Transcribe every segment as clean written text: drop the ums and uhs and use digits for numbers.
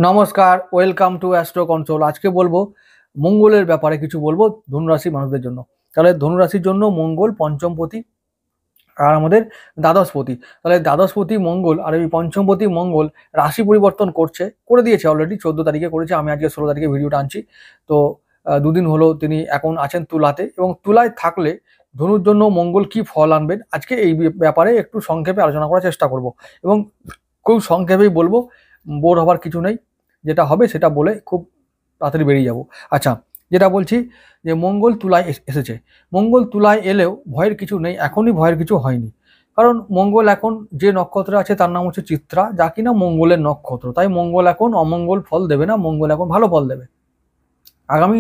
নমস্কার, welcome to astro control. আজকে বলবো মঙ্গলের ব্যাপারে কিছু বলবো ধনুরাশি মানুষদের জন্য। তাহলে ধনুরাশির জন্য মঙ্গল পঞ্চমপতি আর আমাদের দ্বাদশপতি। তাহলে দ্বাদশপতি মঙ্গল আর এই পঞ্চমপতি মঙ্গল রাশি পরিবর্তন করে দিয়েছে অলরেডি। 14 তারিখে করেছে, আমি আজকে 16 তারিখে ভিডিওটা আনছি। তো দুদিন হলো তিনি এখন আছেন তুলাতে, এবং তুলায় থাকলে ধনুর জন্য মঙ্গল কি ফল আনবেন আজকে এই ব্যাপারে একটু সংক্ষেপে আলোচনা করার চেষ্টা করব, এবং খুব সংক্ষেপেই বলবো, বোর হবার কিছু নেই। যেটা হবে সেটা বলে খুব তাড়াতাড়ি বেরিয়ে যাব। আচ্ছা, যেটা বলছি যে মঙ্গল তুলায় এসেছে। মঙ্গল তুলায় এলেও ভয়ের কিছু নেই, এখনই ভয়ের কিছু হয়নি। কারণ মঙ্গল এখন যে নক্ষত্রে আছে তার নাম হচ্ছে চিত্রা, যা কিনা মঙ্গলের নক্ষত্র। তাই মঙ্গল এখন অমঙ্গল ফল দেবে না, মঙ্গল এখন ভালো ফল দেবে। আগামী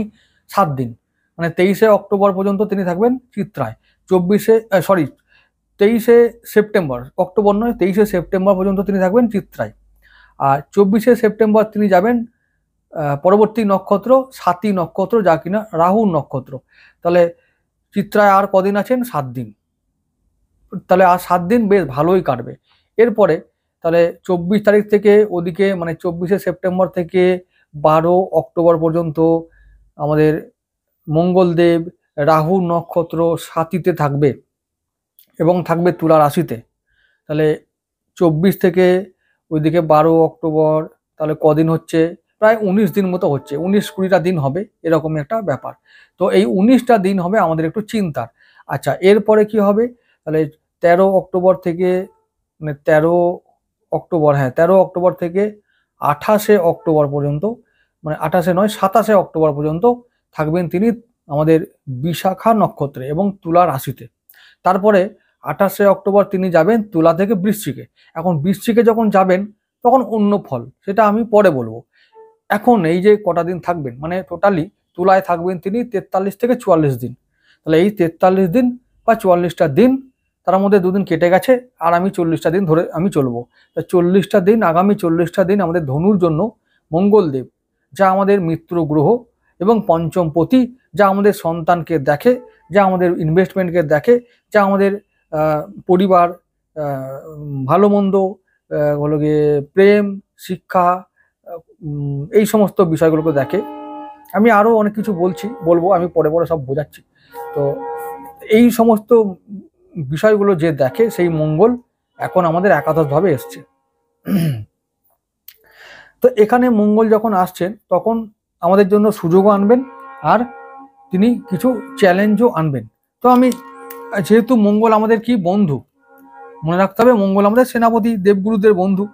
7 দিন, মানে 23শে অক্টোবর পর্যন্ত তিনি থাকবেন চিত্রায়। 23শে সেপ্টেম্বর, অক্টোবর নয়, 23শে সেপ্টেম্বর পর্যন্ত তিনি থাকবেন চিত্রায়। আর 24শে সেপ্টেম্বর তিনি যাবেন পরবর্তী নক্ষত্র সাতী নক্ষত্র, যা কিনা রাহুর নক্ষত্র। তাহলে চিত্রায় আর কদিন আছেন? 7 দিন। তাহলে আর 7 দিন বেশ ভালোই কাটবে। এরপরে তাহলে 24 তারিখ থেকে ওদিকে, মানে 24শে সেপ্টেম্বর থেকে 12 অক্টোবর পর্যন্ত আমাদের মঙ্গলদেব রাহু নক্ষত্র সাথীতে থাকবে এবং থাকবে তুলা রাশিতে। তাহলে 24 থেকে ওইদিকে 12 অক্টোবর, তাহলে কদিন হচ্ছে? প্রায় 19 দিন মতো হচ্ছে, 19-20টা দিন হবে, এরকমই একটা ব্যাপার। তো এই 19টা দিন হবে আমাদের একটু চিন্তার। আচ্ছা, এরপরে কি হবে? তাহলে 13 অক্টোবর থেকে, মানে 13 অক্টোবর, হ্যাঁ 13 অক্টোবর থেকে 28শে অক্টোবর পর্যন্ত, মানে 28শে নয় 27শে অক্টোবর পর্যন্ত থাকবেন তিনি আমাদের বিশাখা নক্ষত্রে এবং তুলা রাশিতে। তারপরে 28শে অক্টোবর তিনি যাবেন তুলা থেকে বৃশ্চিকে। এখন বৃশ্চিকে যখন যাবেন তখন অন্য ফল, সেটা আমি পরে বলবো। এখন এই যে কটা দিন থাকবেন, মানে টোটালি তুলায় থাকবেন তিনি 43 থেকে 44 দিন। তাহলে এই 43 দিন বা 44টা দিন, তার মধ্যে 2 দিন কেটে গেছে, আর আমি 40টা দিন ধরে আমি চলবো। তা 40টা দিন, আগামী 40টা দিন আমাদের ধনুর জন্য মঙ্গলদেব, যা আমাদের মিত্র গ্রহ এবং পঞ্চমপতি, যা আমাদের সন্তানকে দেখে, যা আমাদের ইনভেস্টমেন্টকে দেখে, যা আমাদের পরিবার, ভালো মন্দ, হলো গিয়ে প্রেম, শিক্ষা, এই সমস্ত বিষয়গুলোকে দেখে। আমি আরও অনেক কিছু বলবো, আমি পরে পরে সব বোঝাচ্ছি। তো এই সমস্ত বিষয়গুলো যে দেখে, সেই মঙ্গল এখন আমাদের একাদশভাবে এসছে। তো এখানে মঙ্গল যখন আসছেন তখন আমাদের জন্য সুযোগও আনবেন, আর তিনি কিছু চ্যালেঞ্জও আনবেন। তো আমি, যেহেতু মঙ্গল আমাদের কি বন্ধু, মনে রাখতে হবে মঙ্গল আমাদের সেনাপতি, দেবগুরুদের বন্ধু।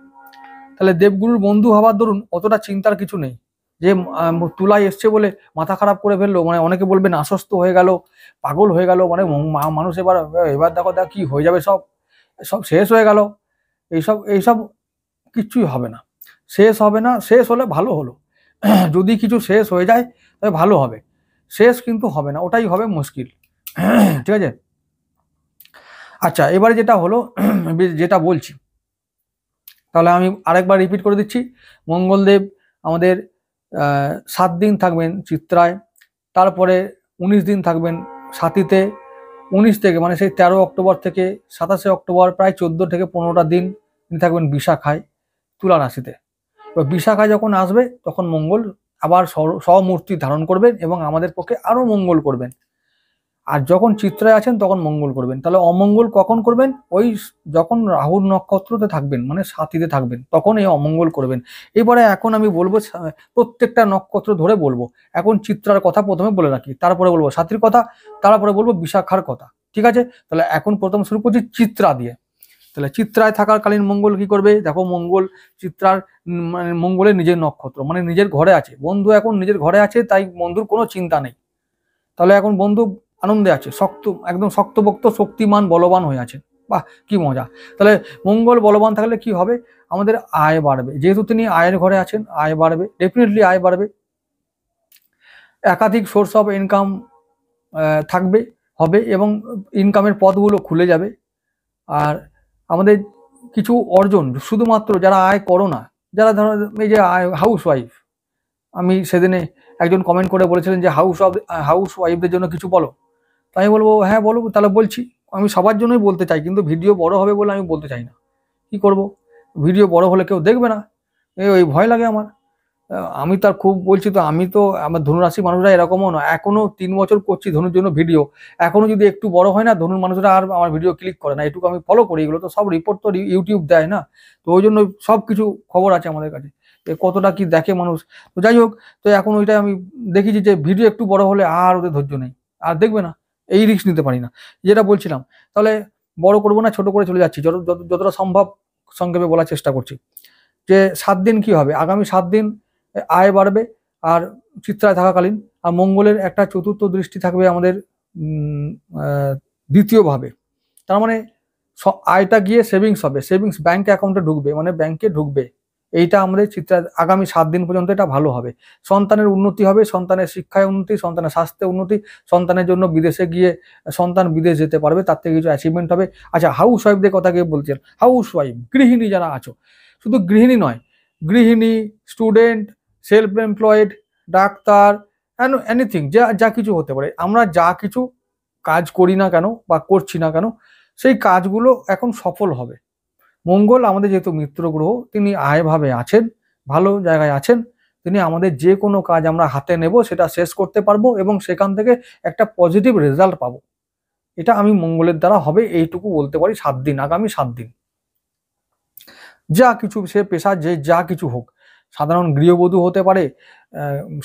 তাহলে দেবগুরুর বন্ধু হওয়ার দরুন অতটা চিন্তার কিছু নেই যে তুলায় এসছে বলে মাথা খারাপ করে ফেললো, মানে অনেকে বলবেন আশ্বস্ত হয়ে গেল, পাগল হয়ে গেল, মানে মানুষ এবার এবার দেখো কি হয়ে যাবে, সব সব শেষ হয়ে গেল। এইসব এইসব কিচ্ছুই হবে না, শেষ হবে না। শেষ হলে ভালো হলো, যদি কিছু শেষ হয়ে যায় তবে ভালো হবে, শেষ কিন্তু হবে না, ওটাই হবে মুশকিল। ঠিক আছে। আচ্ছা, এবারে যেটা হলো, যেটা বলছি, তাহলে আমি আরেকবার রিপিট করে দিচ্ছি। মঙ্গলদেব আমাদের 7 দিন থাকবেন চিত্রায়, তারপরে 19 দিন থাকবেন সাথীতে। 19 থেকে, মানে সেই 13 অক্টোবর থেকে 27শে অক্টোবর, প্রায় 14 থেকে 15টা দিন তিনি থাকবেন বিশাখায়, তুলা রাশিতে। এবার বিশাখায় যখন আসবে তখন মঙ্গল আবার স্বমূর্তি ধারণ করবেন এবং আমাদের পক্ষে আরও মঙ্গল করবেন। আর যখন চিত্রায় আছেন তখন মঙ্গল করবেন। তাহলে অমঙ্গল কখন করবেন? ওই যখন রাহুর নক্ষত্রতে থাকবেন, মানে সাথীতে থাকবেন, তখন এই অমঙ্গল করবেন। এবারে এখন আমি বলবো প্রত্যেকটা নক্ষত্র ধরে বলবো। এখন চিত্রার কথা প্রথমে বলে রাখি, তারপরে বলবো সাথীর কথা, তারপরে বলবো বিশাখার কথা। ঠিক আছে? তাহলে এখন প্রথম শুরু করছি চিত্রা দিয়ে। তাহলে চিত্রায় থাকার কালীন মঙ্গল কি করবে? দেখো, মঙ্গল চিত্রার, মানে মঙ্গলের নিজের নক্ষত্র, মানে নিজের ঘরে আছে। বন্ধু এখন নিজের ঘরে আছে, তাই বন্ধুর কোনো চিন্তা নেই। তাহলে এখন বন্ধু আনন্দে আছে, একদম শক্তপোক্ত, শক্তিমান, বলবান হয়ে আছে। বাহ, কি মজা! তাহলে মঙ্গল বলবান থাকলে কি হবে? আমাদের আয় বাড়বে, যেহেতু তিনি আয়ের ঘরে আছেন, আয় বাড়বে, ডেফিনেটলি আয় বাড়বে। একাধিক সোর্স অফ ইনকাম হবে, এবং ইনকামের পথগুলো খুলে যাবে। আর আমাদের কিছু অর্জন, শুধুমাত্র যারা আয় করো না, যারা ধরো এই যে হাউস ওয়াইফ, আমি সেদিনে একজন কমেন্ট করে বলেছিলেন যে হাউস ওয়াইফদের জন্য কিছু বলো। তাই বলবো, হ্যাঁ বলবো, তাহলে বলছি। আমি সবার জন্যই বলতে চাই, কিন্তু ভিডিও বড় হবে বলে আমি বলতে চাই না। কি করব, ভিডিও বড় হলে কেউ দেখবে না, ওই ভয় লাগে আমার। আমি তার খুব বলছি, তো আমি তো আমার ধনুরাশি মানুষরা এরকমও নয়, এখনো 3 বছর করছি ধনুর জন্য ভিডিও, এখনো যদি একটু বড় হয় না ধনুর মানুষরা আর আমার ভিডিও ক্লিক করে না, এটুকু আমি ফলো করি, এগুলো তো সব রিপোর্ট তো ইউটিউব দেয় না, তো ওই জন্য সব কিছু খবর আছে আমাদের কাছে, কতটা কি দেখে মানুষ। তো যাই হোক, তো এখন ওইটা আমি দেখেছি যে ভিডিও একটু বড় হলে আর ওদের ধৈর্য নেই, আর দেখবে না, এই রিস্ক নিতে পারি না, যেটা বলছিলাম। তাহলে বড় করবো না, ছোট করে চলে যাচ্ছি, যতটা সম্ভব সংক্ষেপে বলার চেষ্টা করছি। যে 7 দিন কি হবে, আগামী 7 দিন আয় বাড়বে, আর চিত্রায় থাকাকালীন, আর মঙ্গলের একটা চতুর্থ দৃষ্টি থাকবে আমাদের দ্বিতীয় ভাবে, তার মানে আয়টা গিয়ে সেভিংস হবে, সেভিংস ব্যাংক অ্যাকাউন্টে ঢুকবে, মানে ব্যাংকে ঢুকবে, এইটা আমাদের চিত্রা আগামী 7 দিন পর্যন্ত এটা ভালো হবে। সন্তানের উন্নতি হবে, সন্তানের শিক্ষায় উন্নতি, সন্তানের স্বাস্থ্যে উন্নতি, সন্তানের জন্য বিদেশে গিয়ে সন্তান বিদেশ যেতে পারবে, তার থেকে কিছু অ্যাচিভমেন্ট হবে। আচ্ছা, হাউস ওয়াইফদের কথা কে বলছেন, হাউস ওয়াইফ গৃহিণী যারা আছো, শুধু গৃহিণী নয়, গৃহিণী, student, self employed, doctor, anything, যা যা কিছু হতে পারে, আমরা যা কিছু কাজ করি না কেন বা করছি না কেন, সেই কাজগুলো এখন সফল হবে। মঙ্গল আমাদের যেহেতু মিত্র গ্রহ, তিনি আয়ভাবে আছেন, ভালো জায়গায় আছেন, তিনি আমাদের যে কোনো কাজ আমরা হাতে নেব সেটা শেষ করতে পারবো এবং সেখান থেকে একটা পজিটিভ রেজাল্ট পাবো। এটা আমি মঙ্গলের দ্বারা হবে এইটুকু বলতে পারি। 7 দিন, আগামী 7 দিন যা কিছু, সে পেশা যে যা কিছু হোক, সাধারণ গৃহবধূ হতে পারে,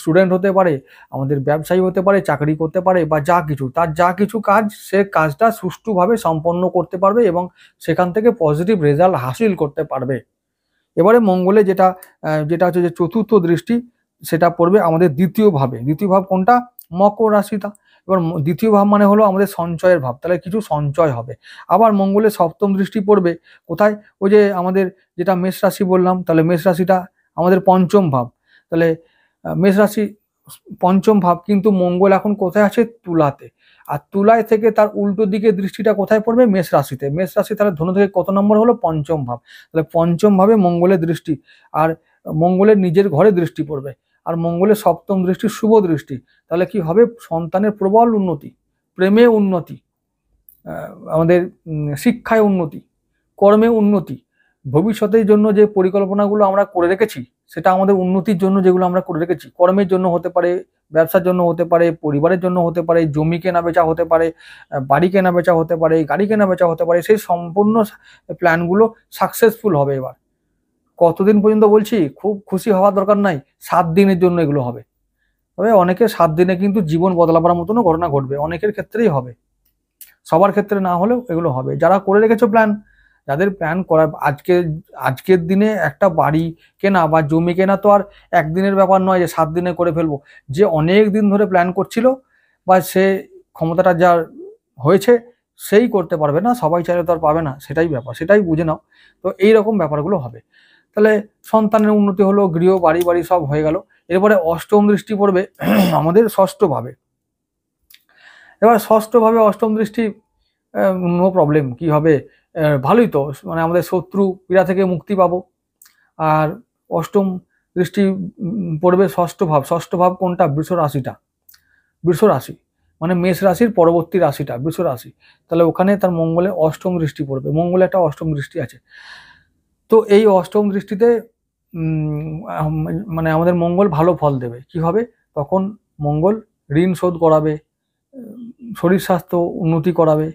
স্টুডেন্ট হতে পারে, আমাদের ব্যবসায়ী হতে পারে, চাকরি করতে পারে, বা যা কিছু, তার যা কিছু কাজ, সে কাজটা সুষ্ঠুভাবে সম্পন্ন করতে পারবে এবং সেখান থেকে পজিটিভ রেজাল্ট হাসিল করতে পারবে। এবারে মঙ্গলে যেটা যেটা হচ্ছে যে চতুর্থ দৃষ্টি, সেটা পড়বে আমাদের দ্বিতীয় ভাবে। দ্বিতীয় ভাব কোনটা? মকর রাশিটা। এবার দ্বিতীয় ভাব মানে হলো আমাদের সঞ্চয়ের ভাব, তাহলে কিছু সঞ্চয় হবে। আবার মঙ্গলের সপ্তম দৃষ্টি পড়বে কোথায়? ওই যে আমাদের যেটা মেষ রাশি বললাম, তাহলে মেষ রাশিটা আমাদের পঞ্চম ভাব, তাহলে মেষ রাশি পঞ্চম ভাব, কিন্তু মঙ্গল এখন কোথায় আছে? তুলাতে। আর তুলায় থেকে তার উল্টো দিকে দৃষ্টিটা কোথায় পড়বে? মেষ রাশিতে। মেষ রাশি তাহলে ধনু থেকে কত নম্বর হলো? পঞ্চম ভাব। তাহলে পঞ্চম ভাবে মঙ্গলের দৃষ্টি, আর মঙ্গলের নিজের ঘরে দৃষ্টি পড়বে, আর মঙ্গলের সপ্তম দৃষ্টি শুভ দৃষ্টি। তাহলে কি হবে? সন্তানের প্রবল উন্নতি, প্রেমে উন্নতি, আমাদের শিক্ষায় উন্নতি, কর্মে উন্নতি, ভবিষ্যতের জন্য যে পরিকল্পনাগুলো আমরা করে রেখেছি, সেটা আমাদের উন্নতির জন্য যেগুলো আমরা করে রেখেছি, কর্মের জন্য হতে পারে, ব্যবসার জন্য হতে পারে, পরিবারের জন্য হতে পারে, জমি কেনা বেচা হতে পারে, বাড়ি কেনা বেচা হতে পারে, গাড়ি কেনা বেচা হতে পারে, সেই সম্পূর্ণ প্ল্যানগুলো সাকসেসফুল হবে। এবার কতদিন পর্যন্ত বলছি? খুব খুশি হওয়ার দরকার নাই, 7 দিনের জন্য এগুলো হবে। তবে অনেকে 7 দিনে কিন্তু জীবন বদলাবার মতনও ঘটনা ঘটবে, অনেকের ক্ষেত্রেই হবে, সবার ক্ষেত্রে না হলেও এগুলো হবে। যারা করে রেখেছো প্ল্যান, যাদের প্ল্যান করা, আজকের দিনে একটা বাড়ি কেনা বা জমি কেনা তো আর একদিনের ব্যাপার নয় যে 7 দিনে করে ফেলবো। যে অনেক দিন ধরে প্ল্যান করছিল বা সে ক্ষমতাটা যার হয়েছে, সেই করতে পারবে না, সবাই চাইলে তো আর পাবে না, সেটাই ব্যাপার, সেটাই বুঝে নাও। তো এইরকম ব্যাপারগুলো হবে। তাহলে সন্তানের উন্নতি হলো, গৃহ, বাড়ি বাড়ি সব হয়ে গেল। এরপরে অষ্টম দৃষ্টি পড়বে আমাদের ষষ্ঠ ভাবে। এবার ষষ্ঠ ভাবে অষ্টম দৃষ্টি, নো প্রবলেম, কি হবে? ভালোই তো, মানে আমাদের শত্রু পীড়া থেকে মুক্তি পাবো। আর অষ্টম দৃষ্টি পড়বে ষষ্ঠ ভাব। ষষ্ঠ ভাব কোনটা? বৃষ রাশিটা। বৃষ রাশি মানে মেষ রাশির পরবর্তী রাশিটা বৃষ রাশি। তাহলে ওখানে তার মঙ্গলে অষ্টম দৃষ্টি পড়বে, মঙ্গলে একটা অষ্টম দৃষ্টি আছে। তো এই অষ্টম দৃষ্টিতে মানে আমাদের মঙ্গল ভালো ফল দেবে। কি হবে তখন? মঙ্গল ঋণ শোধ করাবে, শরীর স্বাস্থ্য উন্নতি করাবে,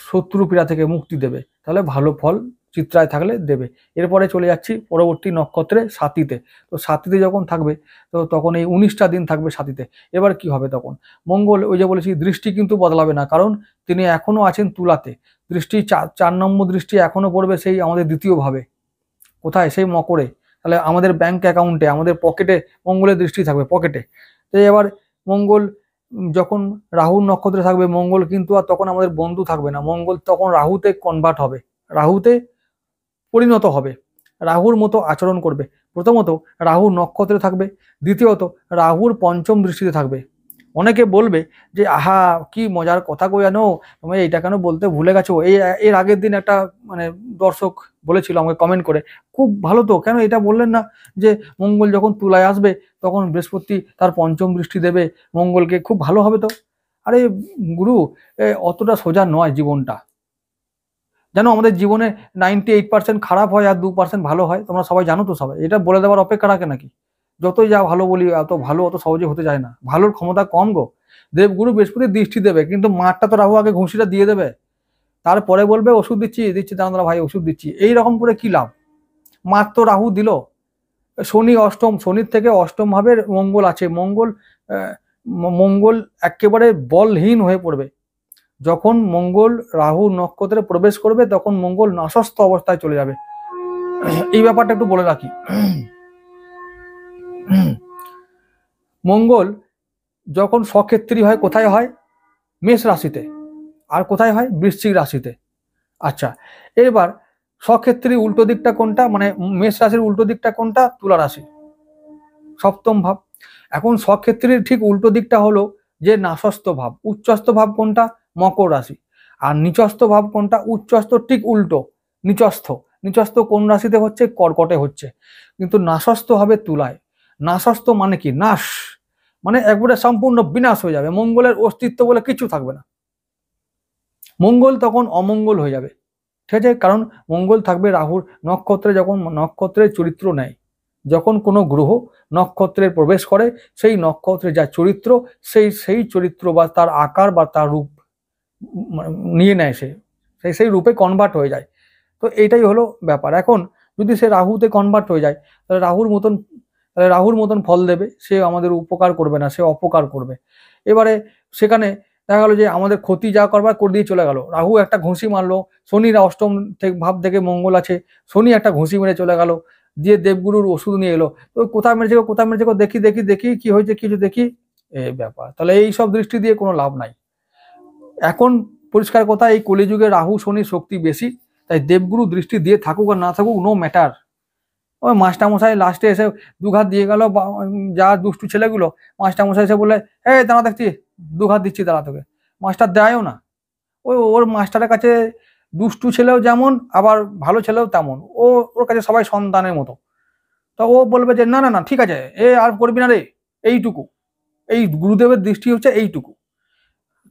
শত্রু পীড়া থেকে মুক্তি দেবে। তাহলে ভালো ফল চিত্রায় থাকলে দেবে। এরপরে চলে যাচ্ছি পরবর্তী নক্ষত্রে সাথীতে। তো সাথীতে যখন থাকবে, তো তখন এই 19টা দিন থাকবে সাথীতে। এবার কি হবে তখন? মঙ্গল, ওই যে বলেছি, দৃষ্টি কিন্তু বদলাবে না, কারণ তিনি এখনো আছেন তুলাতে। দৃষ্টি 4 নম্বর দৃষ্টি এখনো পড়বে সেই আমাদের দ্বিতীয় ভাবে। কোথায়? সেই মকরে। তাহলে আমাদের ব্যাংক অ্যাকাউন্টে, আমাদের পকেটে মঙ্গলের দৃষ্টি থাকবে, পকেটে। তো এবার মঙ্গল যখন রাহুর নক্ষত্রে থাকবে, মঙ্গল কিন্তু আর তখন আমাদের বন্ধু থাকবে না, মঙ্গল তখন রাহুতে কনভার্ট হবে, রাহুতে পরিণত হবে, রাহুর মতো আচরণ করবে। প্রথমত রাহু নক্ষত্রে থাকবে, দ্বিতীয়ত রাহুর পঞ্চম দৃষ্টিতে থাকবে। অনেকে বলবে যে আহা কি মজার কথা কই জানো, তুমি এইটা কেন বলতে ভুলে গেছো? এর আগের দিন একটা মানে দর্শক বলেছিল আমাকে কমেন্ট করে, খুব ভালো তো, কেন এটা বললেন না যে মঙ্গল যখন তুলায় আসবে তখন বৃহস্পতি তার পঞ্চম দৃষ্টি দেবে মঙ্গলকে, খুব ভালো হবে তো। আরে গুরু, অতটা সোজা নয় জীবনটা। জানো আমাদের জীবনে 98% খারাপ হয় আর 2% ভালো হয়, তোমরা সবাই জানো তো, সবাই এটা বলে দেওয়ার অপেক্ষা রাখে নাকি? যতই যা ভালো বলি, এত ভালো অত সহজে হতে যায় না, ভালোর ক্ষমতা কম গো। দেবগুরু বৃহস্পতি দৃষ্টি দেবে, কিন্তু মারটা তো রাহু আগে ঘুষিটা দিয়ে দেবে, তারপরে বলবে ওষুধ দিচ্ছি দিচ্ছি দাঁড়া ভাই ওষুধ দিচ্ছি, এইরকম করে কি লাভ? মার তো রাহু দিল। শনি অষ্টম, শনির থেকে অষ্টম ভাবে মঙ্গল আছে, মঙ্গল একেবারে বলহীন হয়ে পড়বে। যখন মঙ্গল রাহু নক্ষত্রে প্রবেশ করবে তখন মঙ্গল নাশস্ত অবস্থায় চলে যাবে। এই ব্যাপারটা একটু বলে রাখি। মঙ্গল যখন স্বক্ষেত্রী হয় কোথায় হয়? মেষ রাশিতে। আর কোথায় হয়? বৃশ্চিক রাশিতে। আচ্ছা, এবার স্বক্ষেত্রী উল্টো দিকটা কোনটা, মানে মেষ রাশির উল্টো দিকটা কোনটা? তুলা রাশি, সপ্তম ভাব। এখন স্বক্ষেত্রীর ঠিক উল্টো দিকটা হলো যে নাশস্ত ভাব। উচ্চস্থ ভাব কোনটা? মকর রাশি। আর নিচস্থ ভাব কোনটা? উচ্চস্থ ঠিক উল্টো, নিচস্থ। নিচস্থ কোন রাশিতে হচ্ছে? কর্কটে হচ্ছে। কিন্তু নাশস্থ হবে তুলায়। নাশস্থ মানে কি? নাশ, মানে একবারে সম্পূর্ণ বিনাশ হয়ে যাবে, মঙ্গলের অস্তিত্ব বলে কিছু থাকবে না। মঙ্গল তখন অমঙ্গল হয়ে যাবে, ঠিক আছে? কারণ মঙ্গল থাকবে রাহুর নক্ষত্রে, যখন নক্ষত্রের চরিত্র নেয়, যখন কোনো গ্রহ নক্ষত্রে প্রবেশ করে সেই নক্ষত্রে যা চরিত্র, সেই চরিত্র বা তার আকার বা তার রূপ নিয়ে নেয়, সেই রূপে কনভার্ট হয়ে যায়। তো এইটাই হলো ব্যাপার। এখন যদি সে রাহুতে কনভার্ট হয়ে যায়, তাহলে রাহুর মতন ফল দেবে, সে আমাদের উপকার করবে না, সে অপকার করবে। এবারে সেখানে দেখা গেলো যে আমাদের ক্ষতি যা করবার করে দিয়ে চলে গেল। রাহু একটা ঘুষি মারলো, শনির অষ্টম ভাব থেকে মঙ্গল আছে, শনি একটা ঘুষি মেরে চলে গেল, দিয়ে দেবগুরুর ওষুধ নিয়ে এলো। তো কোথায় মেরেছে দেখি দেখি দেখি কি হয়েছে কিছু দেখি, এই ব্যাপার। তাহলে এই সব দৃষ্টি দিয়ে কোনো লাভ নাই। এখন পরিষ্কার কথা, এই কলিযুগে রাহু শনির শক্তি বেশি, তাই দেবগুরু দৃষ্টি দিয়ে থাকুক আর না থাকুক নো ম্যাটার। ওই মাস্টারমশাই লাস্টে এসে দুঘাত দিয়ে গেল, যা দুষ্টু ছেলেগুলো, মাস্টারমশাই এসে বলে এই দাঁড়া দেখছি, দুঘাত দিচ্ছি দাঁড়া তোকে। মাস্টার দেয়ও না। ওর মাস্টারের কাছে দুষ্টু ছেলেও যেমন, আবার ভালো ছেলেও তেমন। ওর কাছে সবাই সন্তানের মতো। তা ও বলবে যে না না না ঠিক আছে, এ আর করবি না রে, এইটুকু। এই গুরুদেবের দৃষ্টি হচ্ছে এইটুকু,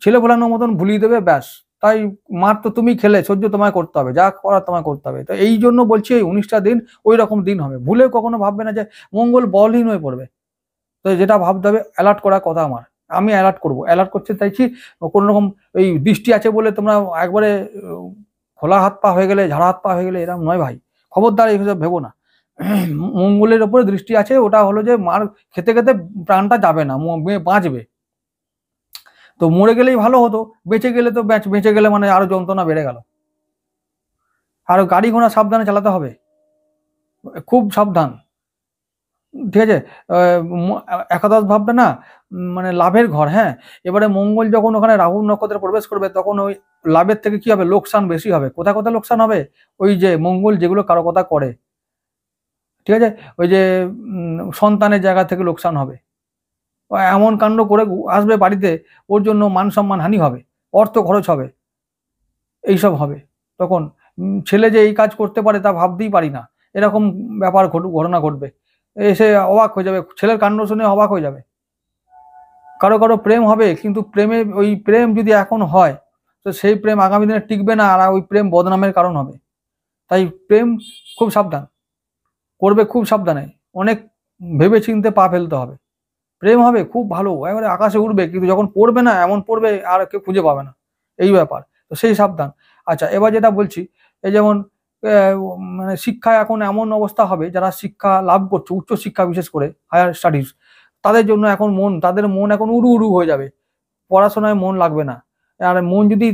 ছেলে ভোলানোর মতন ভুলিয়ে দেবে, ব্যাস। তাই মার তো তুমি খেলে, সহ্য তোমায় করতে হবে, যা করার তোমায় করতে হবে। তো এই জন্য বলছি এই 19টা দিন ওই রকম দিন হবে। ভুলেও কখনো ভাববে না যে মঙ্গল বলহীন হয়ে পড়বে। তো যেটা ভাবতে হবে, অ্যালার্ট করার কথা আমার, আমি অ্যালার্ট করবো, অ্যালার্ট করতে চাইছি। কোনো রকম এই দৃষ্টি আছে বলে তোমরা একবারে খোলা হাত পা হয়ে গেলে, ঝাড়া হাত পা হয়ে গেলে, এরকম নয় ভাই, খবরদার এইসব ভেবো না। মঙ্গলের ওপরে দৃষ্টি আছে, ওটা হলো যে মার খেতে খেতে প্রাণটা যাবে না, বাঁচবে। তো মরে গেলেই ভালো হতো, বেঁচে গেলে তো বেঁচে গেলে মানে আরো যন্ত্রণা বেড়ে গেল। আর গাড়ি ঘোড়া সাবধানে চালাতে হবে, খুব সাবধান, ঠিক আছে? একাদশ ভাবটা না মানে লাভের ঘর, হ্যাঁ। এবারে মঙ্গল যখন ওখানে রাহু নক্ষত্রে প্রবেশ করবে, তখন ওই লাভের থেকে কি হবে? লোকসান বেশি হবে। কোথায় কোথায় লোকসান হবে? ওই যে মঙ্গল যেগুলো কারো কথা করে, ঠিক আছে, ওই যে সন্তানের জায়গা থেকে লোকসান হবে। এমন কাণ্ড করে আসবে বাড়িতে, ওর জন্য মান সম্মান হানি হবে, অর্থ খরচ হবে, এইসব হবে। তখন ছেলে যে এই কাজ করতে পারে তা ভাবতেই পারি না, এরকম ব্যাপার ঘটনা ঘটবে। এসে অবাক হয়ে যাবে, ছেলের কাণ্ড শুনে অবাক হয়ে যাবে। কারো কারো প্রেম হবে, কিন্তু ওই প্রেম যদি এখন হয়, তো সেই প্রেম আগামী দিনে টিকবে না, আর ওই প্রেম বদনামের কারণ হবে। তাই প্রেম খুব সাবধান করবে, খুব সাবধানে, অনেক ভেবে চিনতে পা ফেলতে হবে। প্রেম হবে খুব ভালো, একেবারে আকাশে উঠবে, কিন্তু যখন পড়বে না, এমন পড়বে আর কেউ খুঁজে পাবে না, এই ব্যাপার। তো সেই সাবধান। আচ্ছা, এবার যেটা বলছি, এই যেমন মানে শিক্ষা এখন এমন অবস্থা হবে, যারা শিক্ষা লাভ করছে, উচ্চ শিক্ষা বিশেষ করে হায়ার স্টাডিজ, তাদের জন্য এখন তাদের মন এখন উড়ু উড়ু হয়ে যাবে, পড়াশোনায় মন লাগবে না। আর মন যদি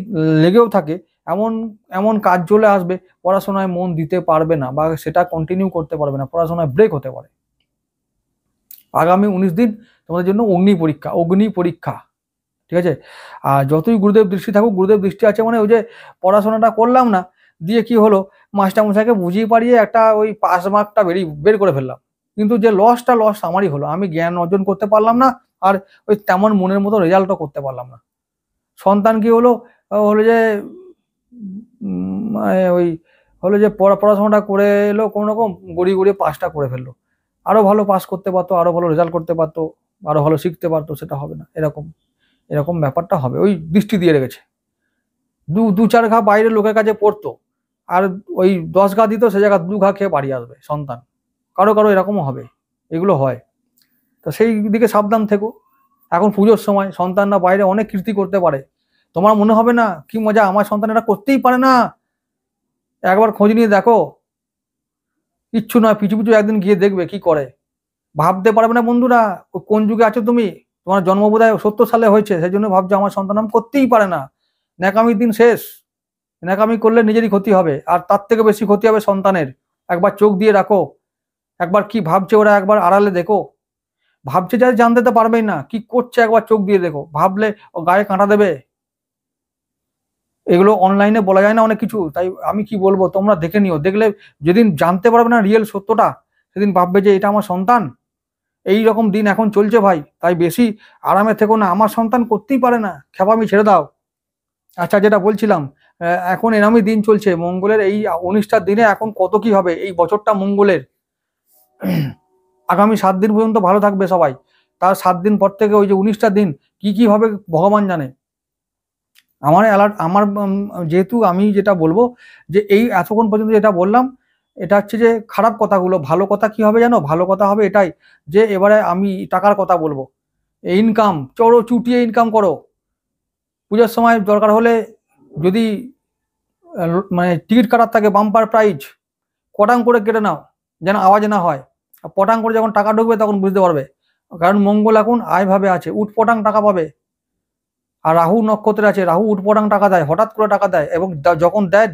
লেগেও থাকে, এমন এমন কাজ চলে আসবে, পড়াশোনায় মন দিতে পারবে না, বা সেটা কন্টিনিউ করতে পারবে না, পড়াশোনায় ব্রেক হতে পারে। আগামী 19 দিন তোমাদের জন্য অগ্নি পরীক্ষা, ঠিক আছে? আর যতই গুরুদেব দৃষ্টি থাকুক, গুরুদেব দৃষ্টি আছে মানে ওই যে পড়াশোনাটা করলাম না, দিয়ে কি হলো, মাস্টারমশাইকে বুঝিয়ে পারিয়ে একটা ওই পাস মার্কটা বের করে ফেললাম, কিন্তু যে লস আমারই হলো, আমি জ্ঞান অর্জন করতে পারলাম না, আর ওই তেমন মনের মতো রেজাল্টও করতে পারলাম না। সন্তান কি হলো, হলো যে ওই হলো যে পড়াশোনাটা করে এলো কোনো রকম, গড়িয়ে পাসটা করে ফেললো। আরো ভালো পাস করতে পারতো, আরো ভালো রেজাল্ট করতে পারতো, আরো ভালো শিখতে পারতো, সেটা হবে না। এরকম ব্যাপারটা হবে, ওই দৃষ্টি দিয়ে রেখেছে। দু চার ঘা বাইরের লোকের কাছে পড়তো, আর ওই 10 ঘা দিত, সে জায়গা 2 ঘা খেয়ে বাড়ি আসবে সন্তান। কারো কারো এরকমও হবে, এগুলো হয়। তো সেই দিকে সাবধান থেকো। এখন পুজোর সময় সন্তানরা বাইরে অনেক কীর্তি করতে পারে, তোমার মনে হবে না কি মজা, আমার সন্তান এটা করতেই পারে না, একবার খোঁজ নিয়ে দেখো, কিচ্ছু নয়, পিছু পিছু একদিন গিয়ে দেখবে কি করে। ভাবতে পারবে না বন্ধুরা কোন যুগে আছো তুমি, তোমার জন্ম বোধহয় 70 সালে হয়েছে, সেই জন্য ভাবছো আমার সন্তান করতেই পারে না। ন্যাকামির দিন শেষ, ন্যাকামি করলে নিজেরই ক্ষতি হবে, আর তার থেকে বেশি ক্ষতি হবে সন্তানের। একবার চোখ দিয়ে রাখো, একবার কি ভাবছে ওরা একবার আড়ালে দেখো, ভাবছে যা জানতে তো পারবেই না কি করছে, একবার চোখ দিয়ে দেখো, ভাবলে ও গায়ে কাঁটা দেবে। এগুলো অনলাইনে বলা যায় না অনেক কিছু, তাই আমি কি বলবো তোমরা দেখে নিও, দেখলে যেদিন জানতে পারবে না রিয়েল সত্যটা, সেদিন ভাববে যে এটা আমার সন্তান। এই রকম দিন এখন চলছে ভাই, তাই বেশি আরামে থেকো না, আমার সন্তান করতেই পারে না, খেপামি ছেড়ে দাও। আচ্ছা, যেটা বলছিলাম, এখন এরমই দিন চলছে মঙ্গলের, এই 19টা দিনে এখন কত কি হবে, এই বছরটা মঙ্গলের। আগামী 7 দিন পর্যন্ত ভালো থাকবে সবাই, তার 7 দিন পর থেকে ওই যে 19টা দিন কি কি হবে ভগবান জানে। আমার অ্যালার্ট, আমার যেহেতু আমি যেটা বলবো যে এই এতক্ষণ পর্যন্ত যেটা বললাম এটা হচ্ছে যে খারাপ কথাগুলো, ভালো কথা কি হবে জানো, ভালো কথা হবে এটাই যে এবারে আমি টাকার কথা বলবো। ইনকাম চড়ো, চুটিয়ে ইনকাম করো। পুজোর সময় দরকার হলে যদি মানে টিকিট কাটার থাকে বাম্পার প্রাইজ, কটাং করে কেটে নাও যেন আওয়াজ না হয়, পটাং করে যখন টাকা ঢুকবে তখন বুঝতে পারবে, কারণ মঙ্গল এখন আয়ভাবে আছে, উটপটাং টাকা পাবে। আর রাহু নক্ষত্রে আছে, রাহু উটপটাং টাকা দেয়, হঠাৎ করে টাকা দেয়, এবং যখন দেয়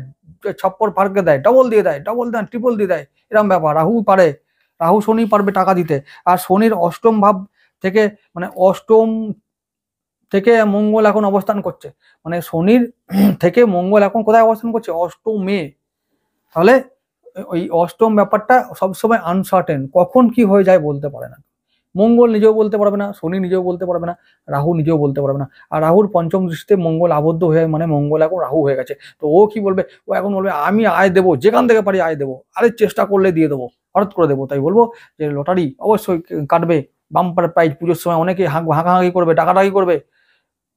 ছপ্পর ফার্কে দেয়, ডবল দিয়ে দেয়, ডবল দেয়, ট্রিপল দিয়ে দেয়, এরকম ব্যাপার। রাহু পারে, রাহু শনি পারবে টাকা দিতে। আর শনির অষ্টম ভাব থেকে, মানে অষ্টম থেকে মঙ্গল এখন অবস্থান করছে, মানে শনির থেকে মঙ্গল এখন কোথায় অবস্থান করছে, অষ্টমে। তাহলে ওই অষ্টম ব্যাপারটা সবসময় আনসার্টেন, কখন কি হয়ে যায় বলতে পারে না। মঙ্গল নিজেও বলতে পারবে না, শনি নিজেও বলতে পারবে না, রাহু নিজেও বলতে পারবে না। আর রাহুর পঞ্চম দৃষ্টিতে মঙ্গল আবদ্ধ হয়ে, মানে মঙ্গল এখন রাহু হয়ে গেছে, তো ও কি বলবে, ও এখন বলবে আমি আয় দেবো, যেখান থেকে পারি আয় দেবো, আরে চেষ্টা করলে দিয়ে দেবো, হঠাৎ করে দেবো। তাই বলবো যে লটারি অবশ্যই কাটবে, বাম্পার প্রাইজ পুজোর সময় অনেকে হাঁকাহাঁকি করবে, টাকাটাকি করবে,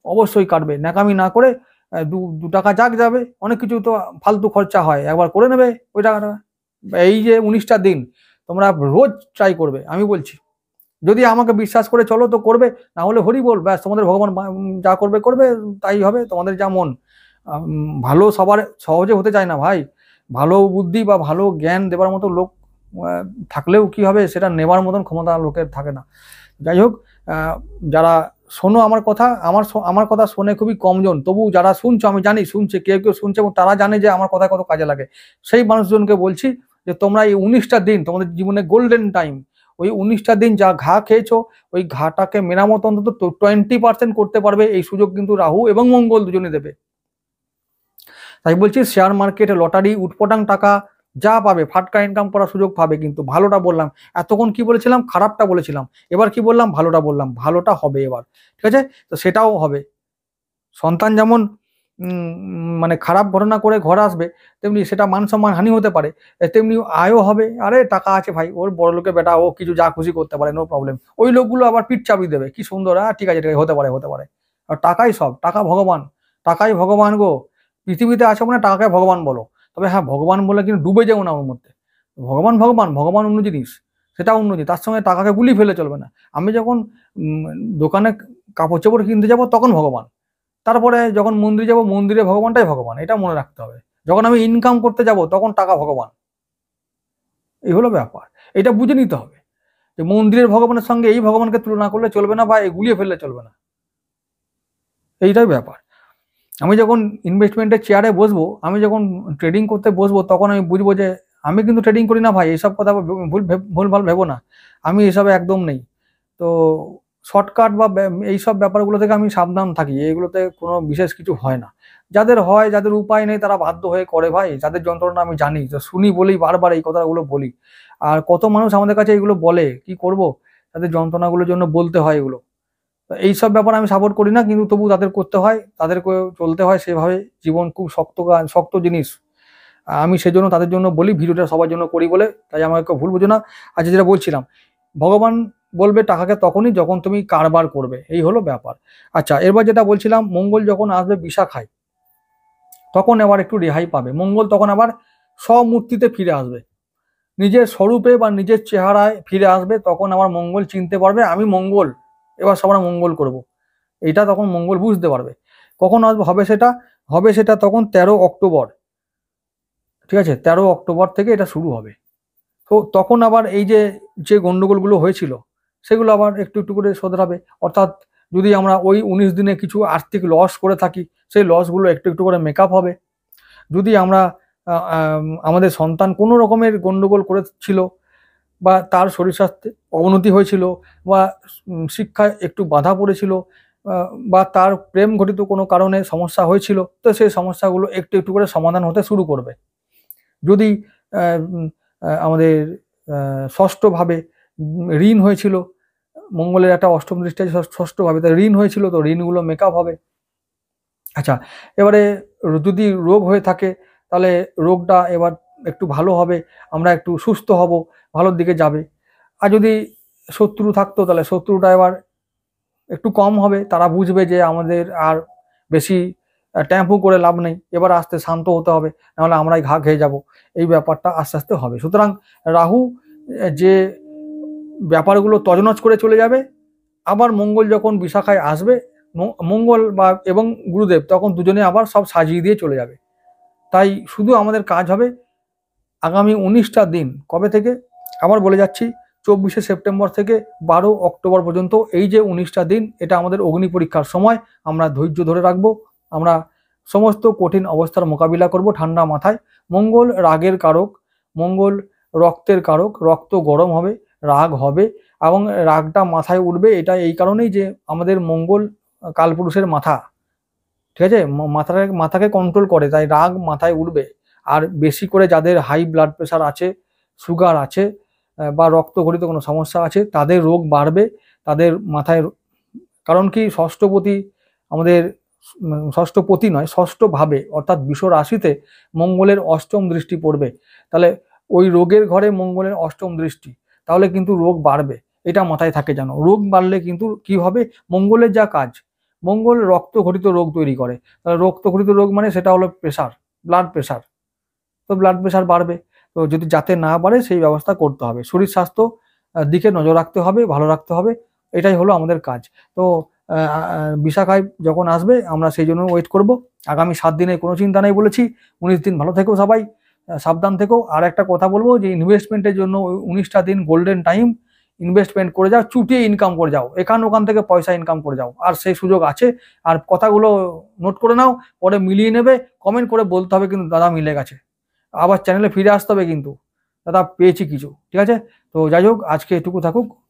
অবশ্যই কাটবে, ন্যাকামি না করে দু টাকা যাক যাবে, অনেক কিছু তো ফালতু খরচা হয়, একবার করে নেবে ওই টাকাটা। এই যে 19টা দিন তোমরা রোজ ট্রাই করবে, আমি বলছি, যদি আমাকে বিশ্বাস করে চলো তো করবে, না হলে হরি বল, ব্যাস তোমাদের ভগবান যা করবে করবে, তাই হবে, তোমাদের যা মন। ভালো সবার সহজে হতে চায় না ভাই, ভালো বুদ্ধি বা ভালো জ্ঞান দেবার মতো লোক থাকলেও কি হবে, সেটা নেবার মতন ক্ষমতা লোকের থাকে না। যাই হোক, যারা শোনো আমার কথা, আমার কথা শোনে খুবই কমজন, তবু যারা শুনছো আমি জানি শুনছে, কেউ কেউ শুনছে এবং তারা জানে যে আমার কথা কত কাজে লাগে, সেই মানুষজনকে বলছি যে তোমরা এই 19টা দিন তোমাদের জীবনে গোল্ডেন টাইম, ওই 19টা দিন যা ঘা খেয়েছো ওই ঘাটাকে মেরামত অন্তত 20% করতে পারবে, এই সুযোগ কিন্তু রাহু এবং মঙ্গল দুজনে দেবে। তাই বলছি শেয়ার মার্কেটে লটারি উটপটাং টাকা যা পাবে, ফাটকা ইনকাম করার সুযোগ পাবে, কিন্তু ভালোটা বললাম, এতক্ষণ কি বলেছিলাম খারাপটা বলেছিলাম, এবার কি বললাম ভালোটা বললাম, ভালোটা হবে এবার, ঠিক আছে, তো সেটাও হবে। সন্তান যেমন মানে খারাপ ঘটনা করে ঘরে আসবে, তেমনি সেটা মান সম্মান হানি হতে পারে, তেমনি আয়ও হবে, আরে টাকা আছে ভাই ওর, বড় লোকের বেটা, ও কিছু যা খুশি করতে পারে, নো প্রবলেম। ওই লোকগুলো আবার পিঠ চাপিয়ে দেবে, কি সুন্দর, ঠিক আছে ঠিক আছে, হতে পারে হতে পারে। আর টাকাই সব, টাকা ভগবান, টাকাই ভগবান গো, পৃথিবীতে আছে মানে টাকাকে ভগবান বলো। তবে হ্যাঁ, ভগবান বলে কিন্তু ডুবে যাও না ওর মধ্যে, ভগবান ভগবান ভগবান অন্য জিনিস, সেটা অন্য জিনিস, তার সঙ্গে টাকাকে গুলিয়ে ফেলে চলবে না। আমি যখন দোকানে কাপড় চোপড় কিনতে যাবো তখন ভগবান, তারপরে যখন মন্দিরে যাব মন্দিরে ভগবানটাই ভগবান, এটা মনে রাখতে হবে। যখন আমি ইনকাম করতে যাব তখন টাকা ভগবান, এই হলো ব্যাপার, এটা বুঝে নিতে হবে যে মন্দিরের ভগবানের সঙ্গে এই ভগবানকে তুলনা করলে চলবে না, বা এগুলিয়ে ফেললে চলবে না, এইটাই ব্যাপার। আমি যখন ইনভেস্টমেন্টের চেয়ারে বসবো, আমি যখন ট্রেডিং করতে বসবো, তখন আমি বুঝবো যে আমি কিন্তু ট্রেডিং করি না ভাই, এইসব কথা ভুলভাল ভেবো না, আমি এসবে একদম নেই। তো শর্টকাট বা এইসব ব্যাপারগুলো থেকে আমি সাবধান থাকি, এইগুলোতে কোনো বিশেষ কিছু হয় না। যাদের হয়, যাদের উপায় নেই, তারা বাধ্য হয়ে করে ভাই, যাদের যন্ত্রণা আমি জানি, তো শুনি বলেই বারবার এই কথাগুলো বলি। আর কত মানুষ আমাদের কাছে এগুলো বলে, কি করব, তাদের যন্ত্রণাগুলোর জন্য বলতে হয় এগুলো। এইসব ব্যাপার আমি সাপোর্ট করি না, কিন্তু তবু তাদের করতে হয়, তাদেরকে চলতে হয় সেভাবে, জীবন খুব শক্ত শক্ত জিনিস। আমি সেজন্য তাদের জন্য বলি, ভিডিওটা সবার জন্য করি বলে, তাই আমাকে ভুল বুঝো না। আচ্ছা, যেটা বলছিলাম, ভগবান বলবে টাকাকে তখনই যখন তুমি কারবার করবে, এই হলো ব্যাপার। আচ্ছা, এরপর যেটা বলছিলাম, মঙ্গল যখন আসবে বিশাখায়, তখন আবার একটু রেহাই পাবে মঙ্গল, তখন আবার স্বমূর্তিতে ফিরে আসবে। নিজের স্বরূপে বা নিজের চেহারায় ফিরে আসবে, তখন আমার মঙ্গল চিনতে পারবে আমি মঙ্গল, এবার সবার মঙ্গল করব। এটা তখন মঙ্গল বুঝতে পারবে। কখন হবে সেটা তখন 13 অক্টোবর, ঠিক আছে, 13 অক্টোবর থেকে এটা শুরু হবে। তো তখন আবার এই যে যে গন্ডগোলগুলো হয়েছিল সেগুলো আবার একটু একটু করে শোধরাবে। অর্থাৎ যদি আমরা ওই 19 দিনে কিছু আর্থিক লস করে থাকি, সেই লসগুলো একটু একটু করে মেকআপ হবে। যদি আমরা আমাদের সন্তান কোনো রকমের গন্ডগোল করেছিল, বা তার শরীর স্বাস্থ্যে অবনতি হয়েছিল, বা শিক্ষায় একটু বাধা পড়েছিল, বা তার প্রেম ঘটিত কোনো কারণে সমস্যা হয়েছিল, তো সেই সমস্যাগুলো একটু একটু করে সমাধান হতে শুরু করবে। যদি আমাদের ষষ্ঠভাবে ঋণ হয়েছিল, মঙ্গলের একটা অষ্টম দৃষ্টি ষষ্ঠভাবে, তাই ঋণ হয়েছিল, তো ঋণগুলো মেকআপ হবে। আচ্ছা, এবারে যদি রোগ হয়ে থাকে তাহলে রোগটা এবার একটু ভালো হবে, আমরা একটু সুস্থ হব, ভালোর দিকে যাবে। আর যদি শত্রু থাকতো তাহলে শত্রুটা এবার একটু কম হবে, তারা বুঝবে যে আমাদের আর বেশি ট্যাম্পু করে লাভ নেই, এবার আস্তে শান্ত হতে হবে, নাহলে আমরাই ঘা খেয়ে যাব। এই ব্যাপারটা আস্তে আস্তে হবে। সুতরাং রাহু যে ব্যাপারগুলো তজনজ করে চলে যাবে, আবার মঙ্গল যখন বিশাখায় আসবে, মঙ্গল বা এবং গুরুদেব তখন দুজনে আবার সব সাজিয়ে দিয়ে চলে যাবে। তাই শুধু আমাদের কাজ হবে আগামী 19টা দিন, কবে থেকে আবার বলে যাচ্ছি, 24শে সেপ্টেম্বর থেকে 12 অক্টোবর পর্যন্ত, এই যে 19টা দিন, এটা আমাদের অগ্নি পরীক্ষার সময়। আমরা ধৈর্য ধরে রাখবো, আমরা সমস্ত কঠিন অবস্থার মোকাবিলা করব ঠান্ডা মাথায়। মঙ্গল রাগের কারক, মঙ্গল রক্তের কারক, রক্ত গরম হবে, রাগ হবে, এবং রাগটা মাথায় উঠবে। এটা এই কারণেই যে আমাদের মঙ্গল কালপুরুষের মাথা, ঠিক আছে, মাথাকে কন্ট্রোল করে, তাই রাগ মাথায় উঠবে। আর বেশি করে যাদের হাই ব্লাড প্রেশার আছে, সুগার আছে, বা রক্তঘটিত কোনো সমস্যা আছে, তাদের রোগ বাড়বে, তাদের মাথায়। কারণ কি, ষষ্ঠপতি আমাদের, ষষ্ঠপতি নয়, ষষ্ঠভাবে অর্থাৎ বৃষ রাশিতে মঙ্গলের অষ্টম দৃষ্টি পড়বে। তাহলে ওই রোগের ঘরে মঙ্গলের অষ্টম দৃষ্টি, তাহলে কিন্তু রোগ বাড়বে। এটা মাথায় থাকে যেন, রোগ বাড়লে কিন্তু কি হবে, মঙ্গলের যা কাজ, মঙ্গল রক্ত ঘটিত রোগ তৈরি করে। তাহলে রক্ত ঘটিত রোগ মানে সেটা হলো প্রেশার, ব্লাড প্রেশার। তো ব্লাড প্রেশার বাড়বে, তো যদি যাতে না বাড়ে সেই ব্যবস্থা করতে হবে। শরীর স্বাস্থ্য দিকে নজর রাখতে হবে, ভালো রাখতে হবে, এটাই হলো আমাদের কাজ। তো বিশাখায় যখন আসবে আমরা সেই জন্য ওয়েট করব। আগামী 7 দিনে কোনো চিন্তা নেই বলেছি। 19 দিন ভালো থেকো সবাই, সাবধান থেকো। আর একটা কথা বলবো যে ইনভেস্টমেন্টের জন্য 19টা দিন গোল্ডেন টাইম, ইনভেস্টমেন্ট করে যাও, চুটিয়ে ইনকাম করে যাও, ওখান থেকে পয়সা ইনকাম করে যাও, আর সেই সুযোগ আছে। আর কথাগুলো নোট করে নাও, পরে মিলিয়ে নেবে, কমেন্ট করে বলতে হবে কিন্তু দাদা মিলে গেছে। আবার চ্যানেলে ফিরে আসতে হবে কিন্তু দাদা পেয়েছি কিছু, ঠিক আছে। তো যাই হোক, আজকে এটুকু থাকুক।